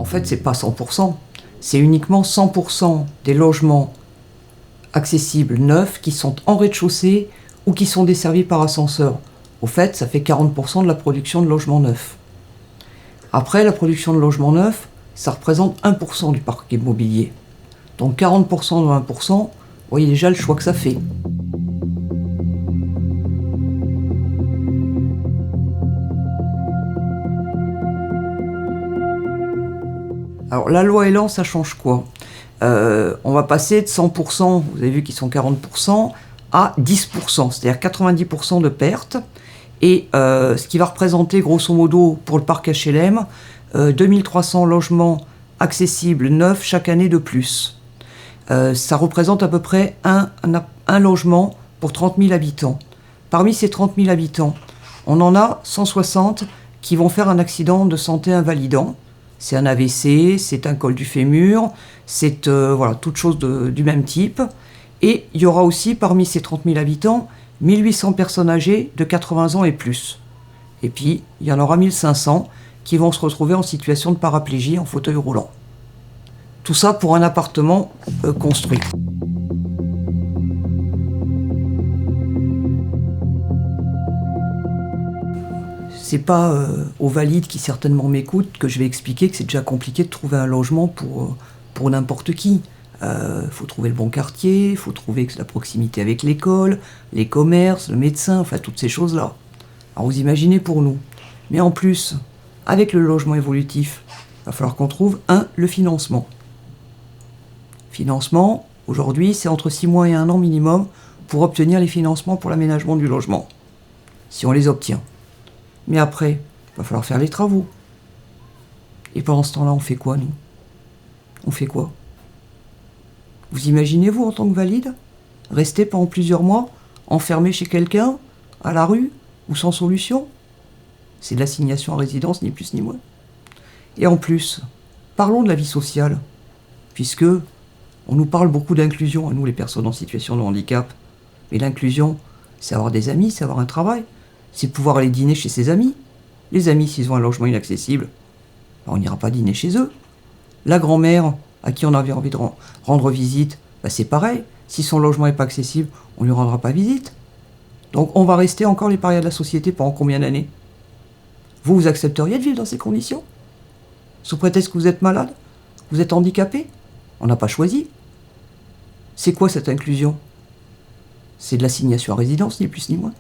En fait, c'est pas 100%. C'est uniquement 100% des logements accessibles neufs qui sont en rez-de-chaussée ou qui sont desservis par ascenseur. Au fait, ça fait 40% de la production de logements neufs. Après, la production de logements neufs, ça représente 1% du parc immobilier. Donc 40% de 1%, vous voyez déjà le choix que ça fait. Alors la loi Elan, ça change quoi ? On va passer de 100%, vous avez vu qu'ils sont 40%, à 10%, c'est-à-dire 90% de pertes. Et ce qui va représenter grosso modo pour le parc HLM, 2300 logements accessibles neufs chaque année de plus. Ça représente à peu près un logement pour 30 000 habitants. Parmi ces 30 000 habitants, on en a 160 qui vont faire un accident de santé invalidant. C'est un AVC, c'est un col du fémur, c'est voilà, toute chose du même type. Et il y aura aussi parmi ces 30 000 habitants, 1800 personnes âgées de 80 ans et plus. Et puis, il y en aura 1500 qui vont se retrouver en situation de paraplégie en fauteuil roulant. Tout ça pour un appartement construit. C'est pas aux valides qui certainement m'écoutent que je vais expliquer que c'est déjà compliqué de trouver un logement pour n'importe qui. Faut trouver le bon quartier, il faut trouver la proximité avec l'école, les commerces, le médecin, enfin toutes ces choses-là. Alors vous imaginez pour nous. Mais en plus, avec le logement évolutif, il va falloir qu'on trouve le financement. Financement, aujourd'hui, c'est entre 6 mois et 1 an minimum pour obtenir les financements pour l'aménagement du logement. Si on les obtient. Mais après, il va falloir faire les travaux. Et pendant ce temps-là, on fait quoi, nous ? On fait quoi ? Vous imaginez, vous, en tant que valide, rester pendant plusieurs mois, enfermé chez quelqu'un, à la rue, ou sans solution ? C'est de l'assignation à résidence, ni plus ni moins. Et en plus, parlons de la vie sociale, puisque on nous parle beaucoup d'inclusion, à nous, les personnes en situation de handicap. Mais l'inclusion, c'est avoir des amis, c'est avoir un travail, c'est pouvoir aller dîner chez ses amis. Les amis, s'ils ont un logement inaccessible, on n'ira pas dîner chez eux. La grand-mère, à qui on avait envie de rendre visite, c'est pareil. Si son logement n'est pas accessible, on ne lui rendra pas visite. Donc on va rester encore les parias de la société pendant combien d'années ? Vous accepteriez de vivre dans ces conditions ? Sous prétexte que vous êtes malade ? Vous êtes handicapé ? On n'a pas choisi. C'est quoi cette inclusion ? C'est de l'assignation à résidence, ni plus ni moins.